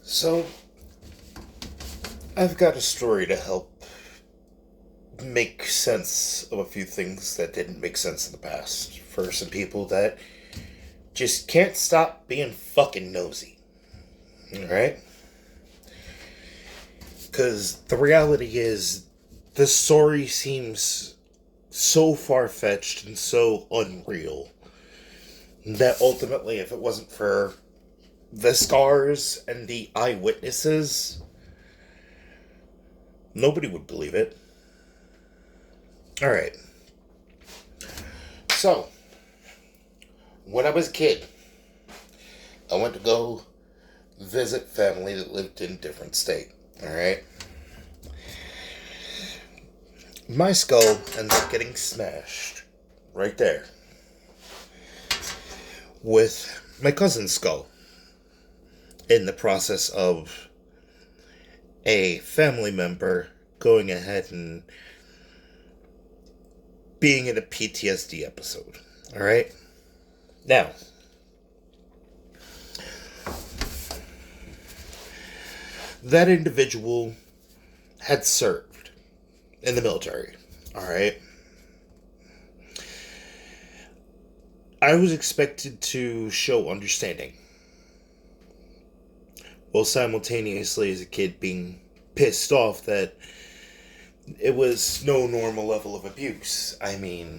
So, I've got a story to help make sense of a few things that didn't make sense in the past for some people that just can't stop being fucking nosy. Alright? Because the reality is, the story seems so far fetched and so unreal that ultimately, if it wasn't for the scars and the eyewitnesses, nobody would believe it. Alright. So, when I was a kid, I went to go visit family that lived in a different state. Alright? My skull ends up getting smashed right there with my cousin's skull in the process of a family member going ahead and being in a PTSD episode. Alright? Now, that individual had served in the military. Alright? I was expected to show understanding, while simultaneously as a kid being pissed off that it was no normal level of abuse. I mean,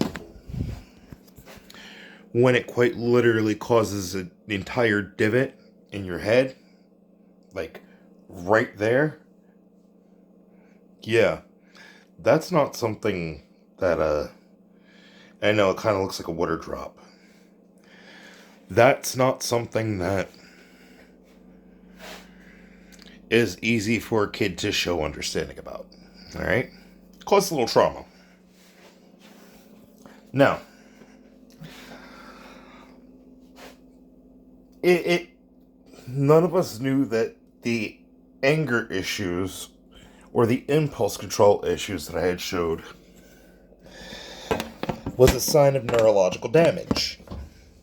when it quite literally causes an entire divot in your head, like right there, yeah, that's not something that, I know it kind of looks like a water drop. That's not something that is easy for a kid to show understanding about. Alright? Causes a little trauma. Now, none of us knew that the anger issues or the impulse control issues that I had showed was a sign of neurological damage.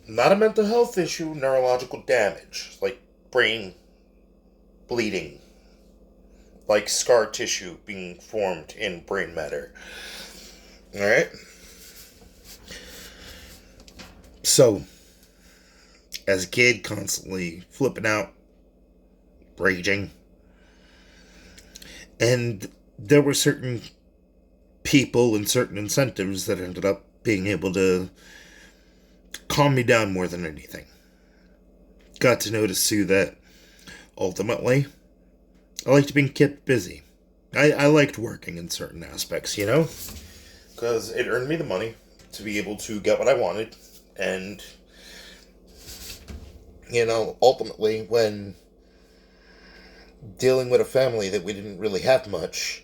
Not a mental health issue, neurological damage. Like brain bleeding. Like scar tissue being formed in brain matter. Alright? So, as a kid, constantly flipping out, raging. And there were certain people and certain incentives that ended up being able to calm me down more than anything. Got to notice too that ultimately I liked being kept busy. I liked working in certain aspects, you know? Because it earned me the money to be able to get what I wanted. And, you know, ultimately when dealing with a family that we didn't really have much,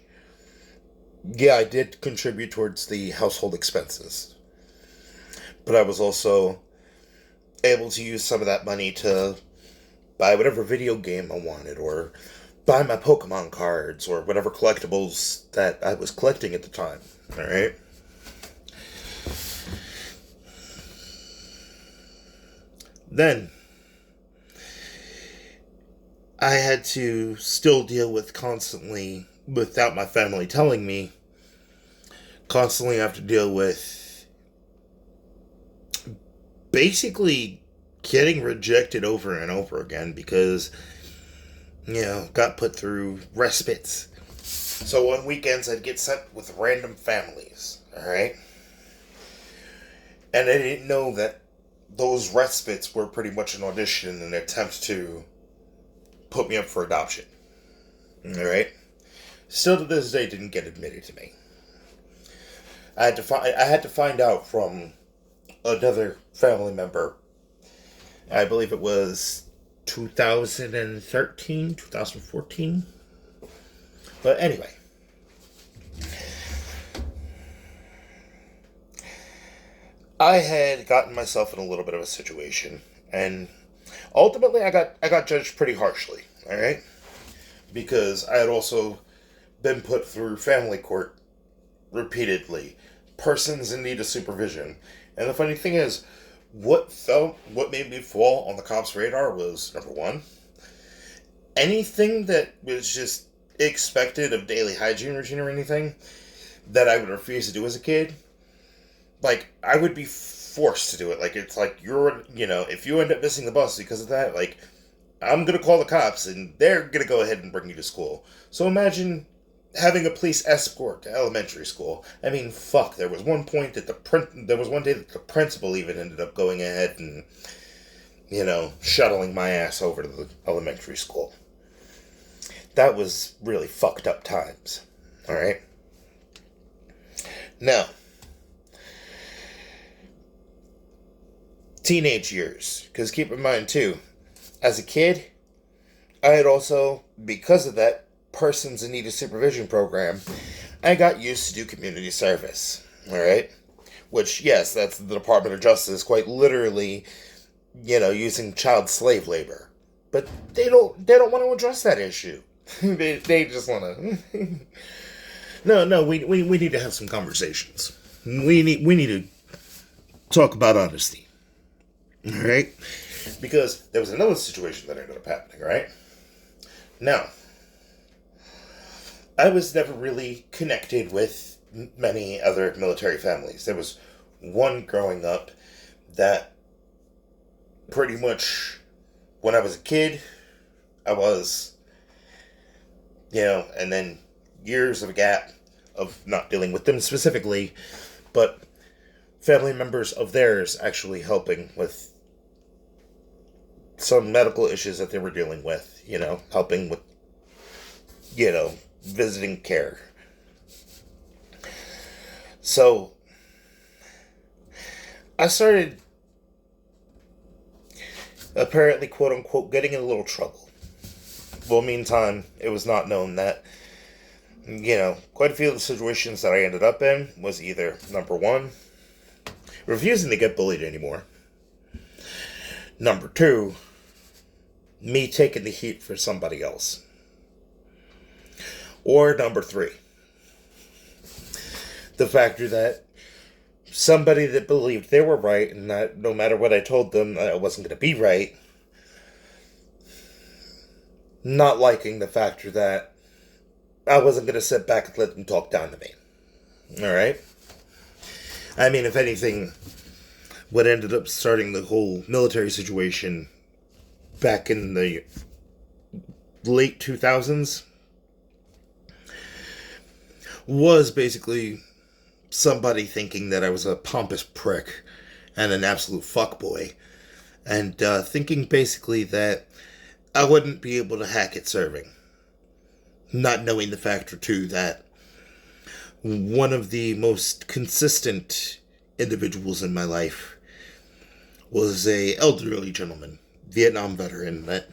yeah, I did contribute towards the household expenses. But I was also able to use some of that money to buy whatever video game I wanted, or buy my Pokemon cards, or whatever collectibles that I was collecting at the time. Alright? Then, I had to still deal with constantly, without my family telling me, constantly have to deal with basically getting rejected over and over again because, you know, got put through respites. So on weekends I'd get sent with random families, alright? And I didn't know that those respites were pretty much an audition, an attempt to put me up for adoption. Alright? Still to this day didn't get admitted to me. I had to find out from another family member. I believe it was 2013, 2014. But anyway. I had gotten myself in a little bit of a situation, and ultimately I got judged pretty harshly, alright? Because I had also been put through family court repeatedly. Persons in need of supervision. And the funny thing is, what made me fall on the cops' radar was, number one, anything that was just expected of daily hygiene routine or anything that I would refuse to do as a kid, like, I would be forced to do it. Like, it's like if you end up missing the bus because of that, like, I'm gonna call the cops and they're gonna go ahead and bring you to school. So imagine having a police escort to elementary school. I mean, fuck. There was one point that there was one day that the principal even ended up going ahead and shuttling my ass over to the elementary school. That was really fucked up times. All right. Now, teenage years, because keep in mind too, as a kid, I had also, because of that persons in need of supervision program, I got used to do community service. All right, which, yes, that's the Department of Justice, quite literally, using child slave labor. But they don't want to address that issue. they just want to. No, we need to have some conversations. We need to talk about honesty. All right, because there was another situation that ended up happening. Right now, I was never really connected with many other military families. There was one growing up that pretty much, when I was a kid, I was, and then years of a gap of not dealing with them specifically, but family members of theirs actually helping with some medical issues that they were dealing with, helping with, visiting care. So, I started, apparently, quote unquote, getting in a little trouble. Well, meantime, it was not known that, quite a few of the situations that I ended up in was either, number one, refusing to get bullied anymore. Number two, me taking the heat for somebody else. Or number three, the factor that somebody that believed they were right and that no matter what I told them, I wasn't going to be right, not liking the factor that I wasn't going to sit back and let them talk down to me. Alright? I mean, if anything, what ended up starting the whole military situation back in the late 2000s was basically somebody thinking that I was a pompous prick and an absolute fuckboy, and thinking basically that I wouldn't be able to hack at serving. Not knowing the factor, too, that one of the most consistent individuals in my life was a elderly gentleman, Vietnam veteran, that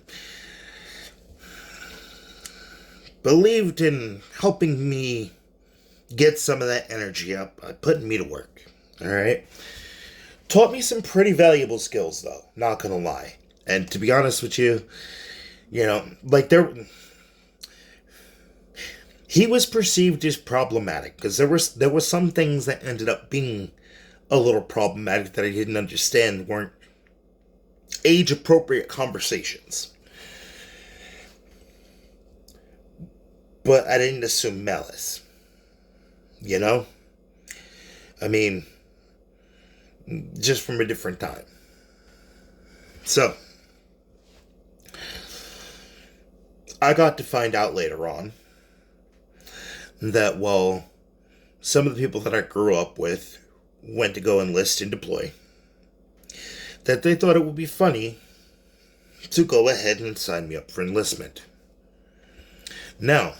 believed in helping me get some of that energy up by putting me to work. Alright? Taught me some pretty valuable skills, though, not gonna lie. And to be honest with you, he was perceived as problematic because there were some things that ended up being a little problematic that I didn't understand weren't age appropriate conversations. But I didn't assume malice. I mean, just from a different time. So, I got to find out later on that, well, some of the people that I grew up with went to go enlist and deploy, that they thought it would be funny to go ahead and sign me up for enlistment. Now,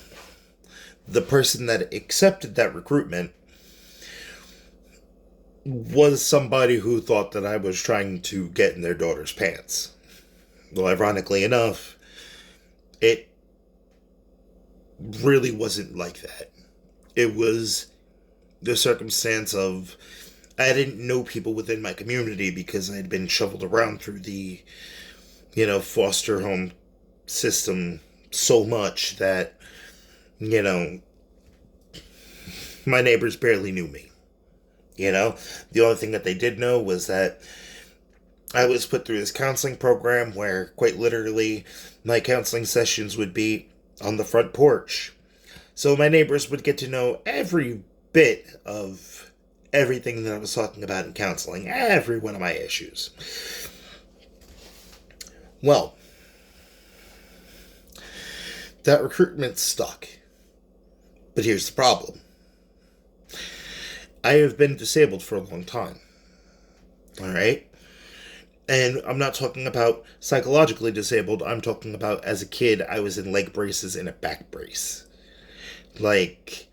the person that accepted that recruitment was somebody who thought that I was trying to get in their daughter's pants. Well, ironically enough, it really wasn't like that. It was the circumstance of I didn't know people within my community because I had been shoveled around through the, foster home system so much that, my neighbors barely knew me. The only thing that they did know was that I was put through this counseling program where, quite literally, my counseling sessions would be on the front porch. So my neighbors would get to know every bit of everything that I was talking about in counseling, every one of my issues. Well, that recruitment stuck. But here's the problem. I have been disabled for a long time. Alright? And I'm not talking about psychologically disabled. I'm talking about as a kid, I was in leg braces and a back brace. Like,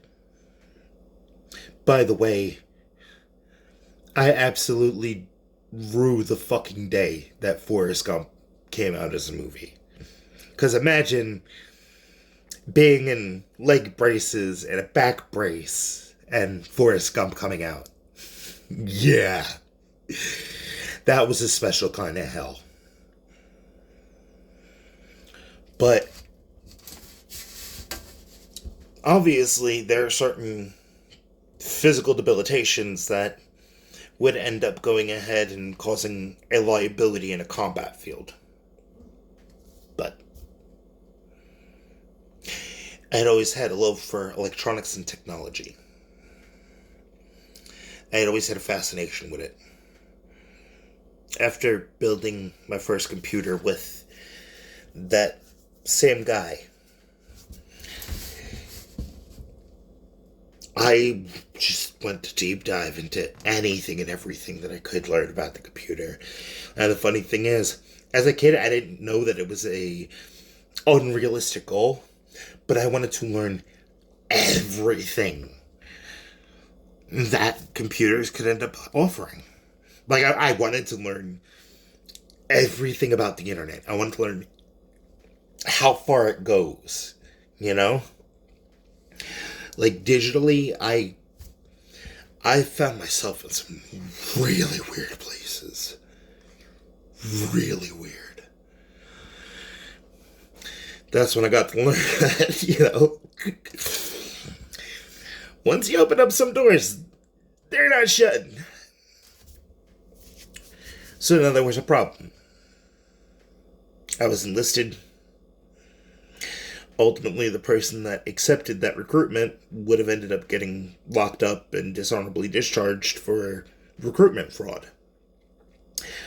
by the way, I absolutely rue the fucking day that Forrest Gump came out as a movie. Because imagine being in leg braces and a back brace and Forrest Gump coming out. Yeah. That was a special kind of hell. But obviously, there are certain physical debilitations that would end up going ahead and causing a liability in a combat field. But I had always had a love for electronics and technology. I had always had a fascination with it. After building my first computer with that same guy, I just went to deep dive into anything and everything that I could learn about the computer. And the funny thing is, as a kid, I didn't know that it was a unrealistic goal, but I wanted to learn everything that computers could end up offering. Like, I wanted to learn everything about the internet. I wanted to learn how far it goes, you know? Like, digitally, I found myself in some really weird places. Really weird. That's when I got to learn that, you know? Once you open up some doors, they're not shut. So now there was a problem. I was enlisted. Ultimately, the person that accepted that recruitment would have ended up getting locked up and dishonorably discharged for recruitment fraud.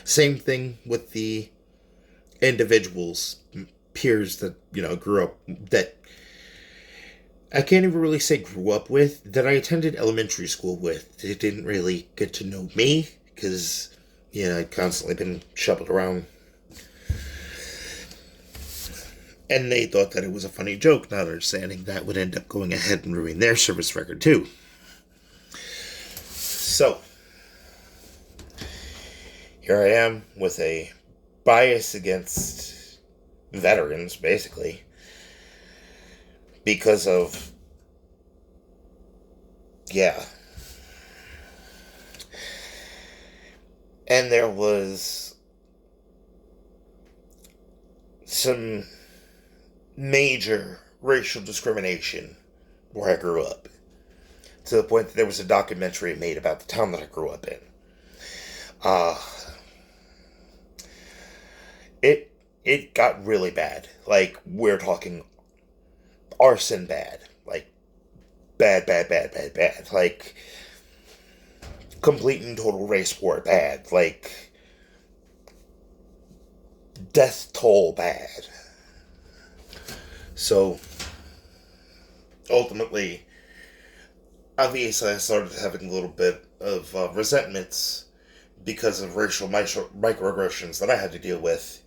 Same thing with the individuals, peers that, you know, grew up, that I can't even really say grew up with, that I attended elementary school with. They didn't really get to know me because, you know, I'd constantly been shuffled around. And they thought that it was a funny joke, not understanding that would end up going ahead and ruining their service record too. So, here I am with a bias against veterans, basically, because of, yeah. And there was some major racial discrimination where I grew up, to the point that there was a documentary made about the town that I grew up in. It got really bad. Like, we're talking arson bad. Like, bad. Like, complete and total race war bad. Like, death toll bad. So, ultimately, obviously I started having a little bit of resentments because of racial microaggressions that I had to deal with,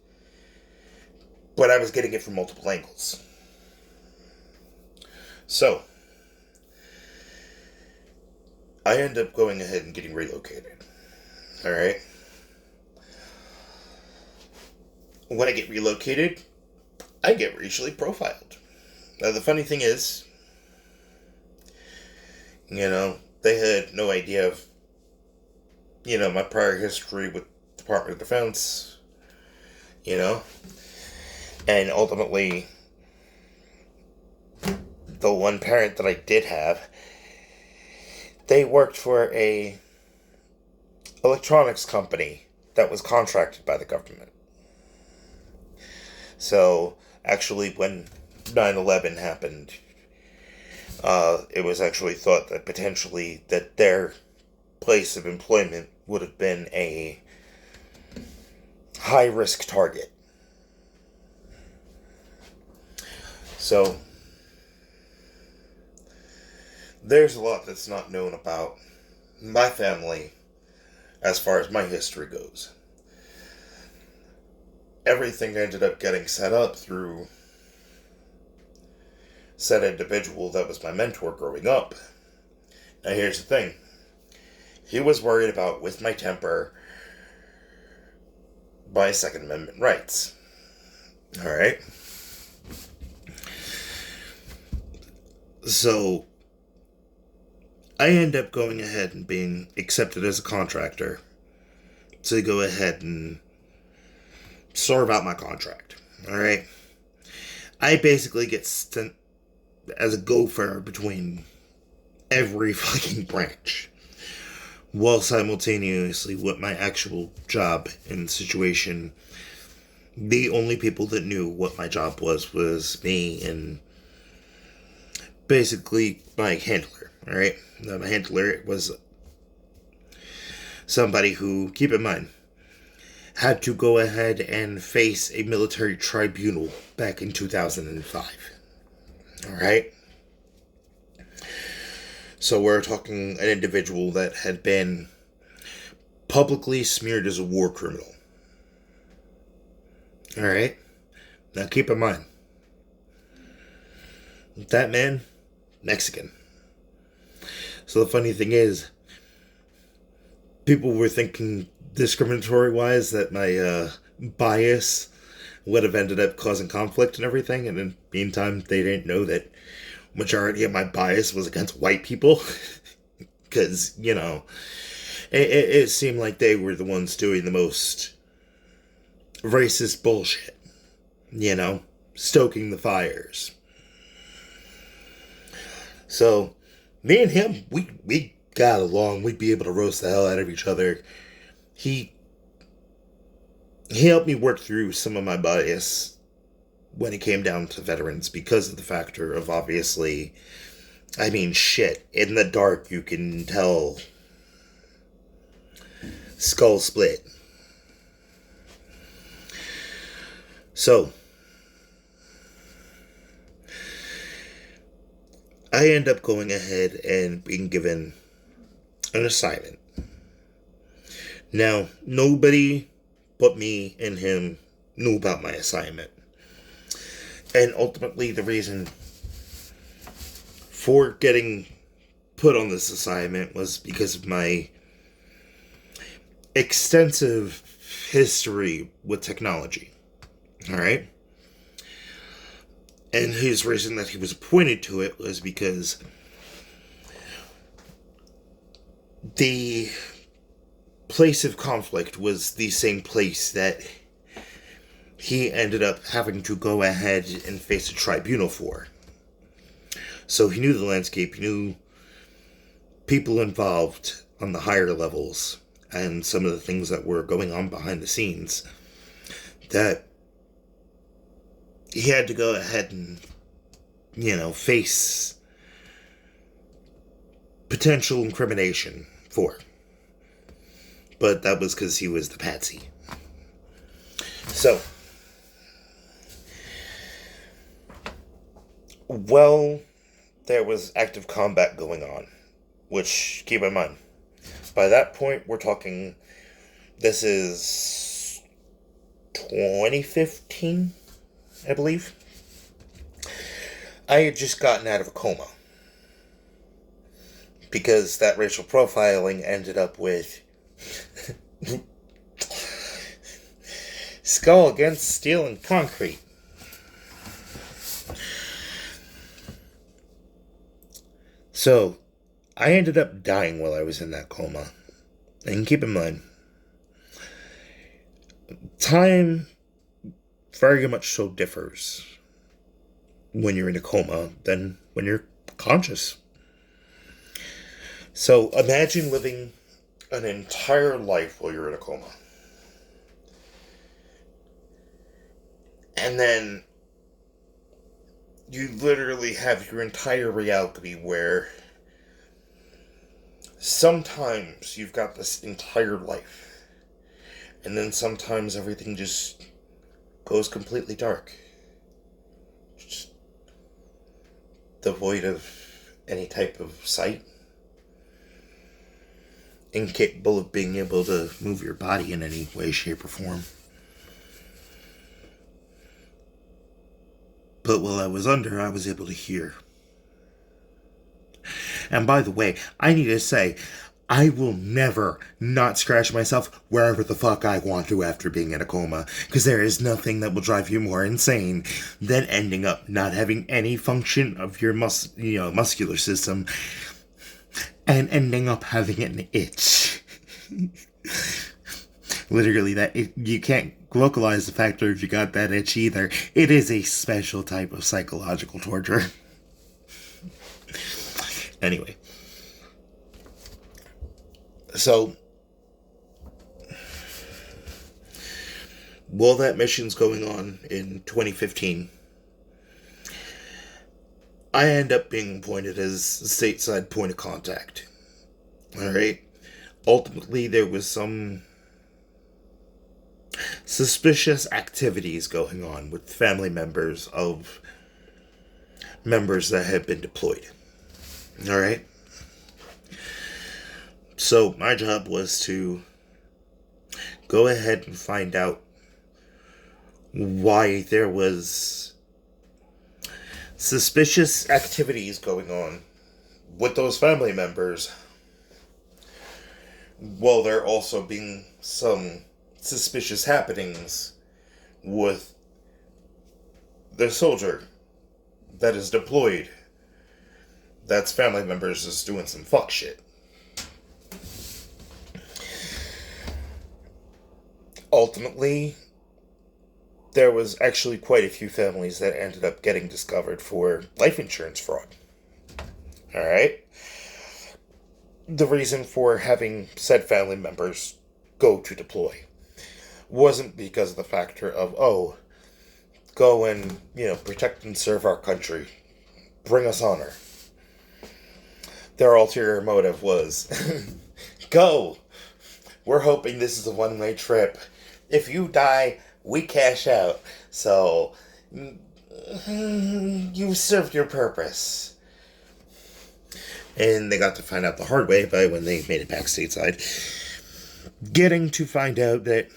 but I was getting it from multiple angles. So, I end up going ahead and getting relocated. Alright? When I get relocated, I get racially profiled. Now, the funny thing is, you know, they had no idea of, you know, my prior history with Department of Defense, you know, and ultimately, the one parent that I did have, they worked for a electronics company that was contracted by the government. So, actually, when 9/11 happened, it was actually thought that potentially that their place of employment would have been a high-risk target. So, there's a lot that's not known about my family as far as my history goes. Everything ended up getting set up through said individual that was my mentor growing up. Now here's the thing. He was worried about, with my temper, my Second Amendment rights. Alright? So, I end up going ahead and being accepted as a contractor to go ahead and serve out my contract. Alright? I basically get sent as a gopher between every fucking branch, while simultaneously with my actual job and situation, the only people that knew what my job was me and basically my handler. Alright? My handler was somebody who, keep in mind, had to go ahead and face a military tribunal back in 2005. Alright? So we're talking an individual that had been publicly smeared as a war criminal. Alright? Now keep in mind, that man, Mexican. So the funny thing is, people were thinking discriminatory-wise that my bias would have ended up causing conflict and everything, and in the meantime, they didn't know that majority of my bias was against white people. Because, you know, it seemed like they were the ones doing the most racist bullshit. You know, stoking the fires. So, me and him, we got along. We'd be able to roast the hell out of each other. He helped me work through some of my bias when it came down to veterans because of the factor of, obviously, I mean, shit, in the dark you can tell skull split. So, I end up going ahead and being given an assignment. Now, nobody but me and him knew about my assignment. And ultimately, the reason for getting put on this assignment was because of my extensive history with technology. Alright? And his reason that he was appointed to it was because the place of conflict was the same place that he ended up having to go ahead and face a tribunal for. So he knew the landscape, he knew people involved on the higher levels, and some of the things that were going on behind the scenes that he had to go ahead and, you know, face potential incrimination for. But that was because he was the patsy. So, well, there was active combat going on, which, keep in mind, by that point, we're talking, this is 2015, I believe. I had just gotten out of a coma, because that racial profiling ended up with skull against steel and concrete. So, I ended up dying while I was in that coma. And keep in mind, time very much so differs when you're in a coma than when you're conscious. So, imagine living an entire life while you're in a coma. And then you literally have your entire reality where sometimes you've got this entire life, and then sometimes everything just goes completely dark. Just devoid of any type of sight, incapable of being able to move your body in any way, shape, or form. But while I was under, I was able to hear. And by the way, I need to say, I will never not scratch myself wherever the fuck I want to after being in a coma, because there is nothing that will drive you more insane than ending up not having any function of your muscular system and ending up having an itch. Literally, you can't localize the factor if you got that itch either. It is a special type of psychological torture. Anyway. So, while that mission's going on in 2015, I end up being appointed as stateside point of contact. Alright? Ultimately, there was some suspicious activities going on with family members of members that had been deployed. Alright? So my job was to go ahead and find out why there was suspicious activities going on with those family members, while there also being some suspicious happenings with the soldier that is deployed that's family members is doing some fuck shit. Ultimately, there was actually quite a few families that ended up getting discovered for life insurance fraud. Alright? The reason for having said family members go to deploy wasn't because of the factor of, oh, go and, protect and serve our country. Bring us honor. Their ulterior motive was, go! We're hoping this is a one-way trip. If you die, we cash out. So, you served your purpose. And they got to find out the hard way by when they made it back stateside. Getting to find out that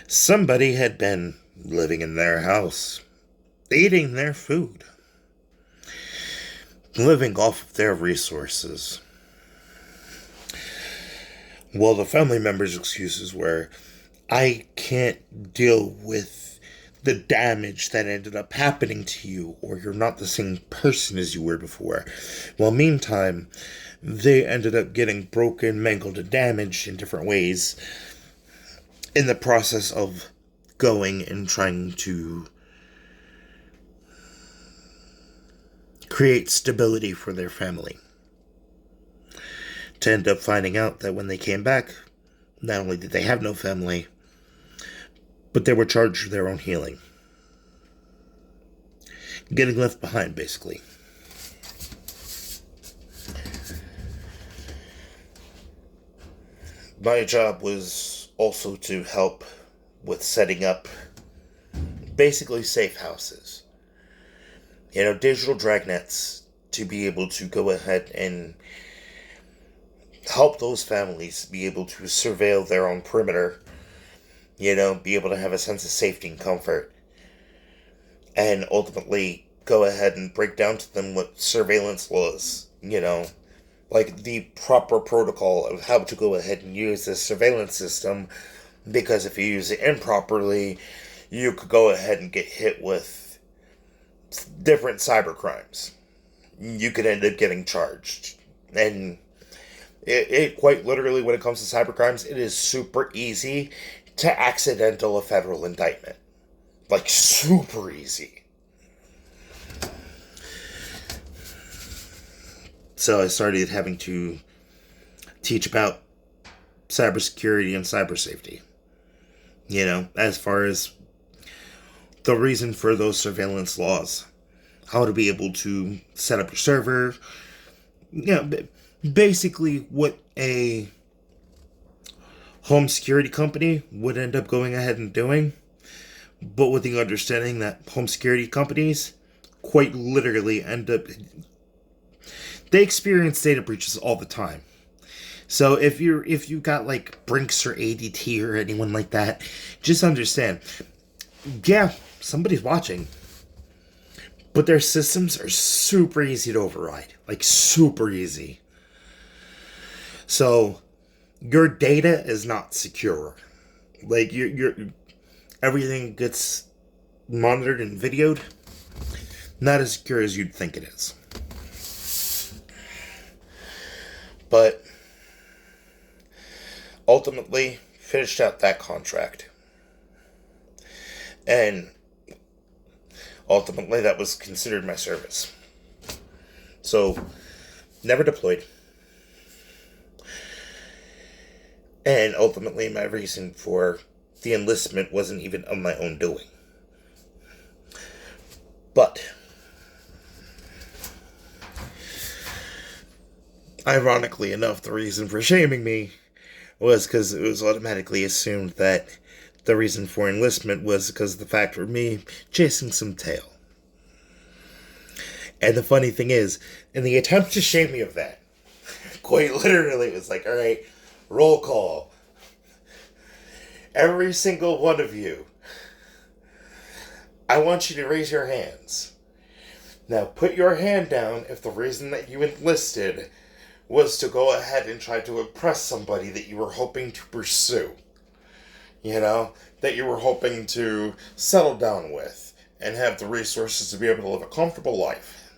somebody had been living in their house, eating their food, living off of their resources. Well, the family members' excuses were, I can't deal with the damage that ended up happening to you, or you're not the same person as you were before. Well, meantime, they ended up getting broken, mangled, and damaged in different ways in the process of going and trying to create stability for their family. To end up finding out that when they came back, not only did they have no family, but they were charged with their own healing. Getting left behind, basically. My job was also to help with setting up basically safe houses. Digital dragnets to be able to go ahead and help those families be able to surveil their own perimeter, be able to have a sense of safety and comfort, and ultimately go ahead and break down to them what surveillance laws, like the proper protocol of how to go ahead and use this surveillance system, because if you use it improperly, you could go ahead and get hit with different cyber crimes. You could end up getting charged. And it quite literally, when it comes to cybercrimes, it is super easy to accidental a federal indictment. Like, super easy. So I started having to teach about cybersecurity and cyber safety. As far as the reason for those surveillance laws. How to be able to set up your server. Basically what a home security company would end up going ahead and doing, but with the understanding that home security companies quite literally they experience data breaches all the time. So if you got like Brinks or ADT or anyone like that, just understand, yeah, somebody's watching, but their systems are super easy to override, like super easy. So your data is not secure. Like your everything gets monitored and videoed. Not as secure as you'd think it is. But ultimately finished out that contract. And ultimately that was considered my service. So never deployed. And ultimately my reason for the enlistment wasn't even of my own doing. But ironically enough, the reason for shaming me was because it was automatically assumed that the reason for enlistment was because of the fact of me chasing some tail. And the funny thing is, in the attempt to shame me of that, quite literally it was like, alright, roll call. Every single one of you, I want you to raise your hands. Now put your hand down if the reason that you enlisted was to go ahead and try to impress somebody that you were hoping to pursue. You know, that you were hoping to settle down with and have the resources to be able to live a comfortable life.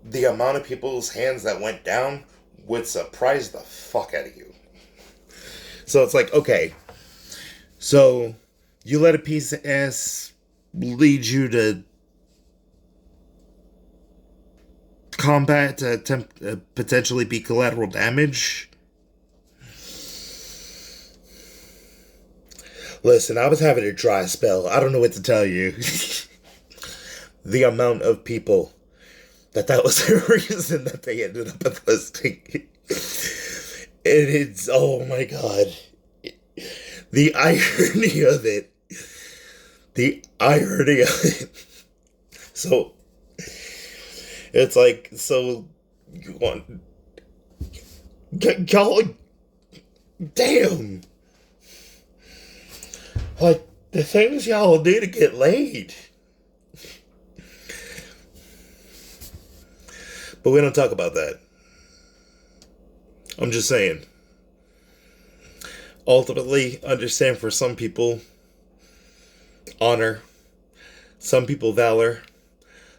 The amount of people's hands that went down would surprise the fuck out of you. So it's like, okay, so you let a piece of ass lead you to combat to attempt potentially be collateral damage. Listen, I was having a dry spell. I don't know what to tell you. The amount of people that was the reason that they ended up enlisting. And it's, oh my god. The irony of it. The irony of it. So, it's like, so, you want, y'all, damn. Like, the things y'all do to get laid. But we don't talk about that. I'm just saying. Ultimately, understand for some people, honor. Some people, valor.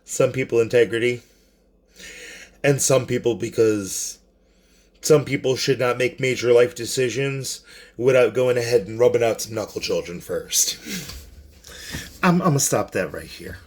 Some people, integrity. And some people, because some people should not make major life decisions without going ahead and rubbing out some knuckle children first. I'm going to stop that right here.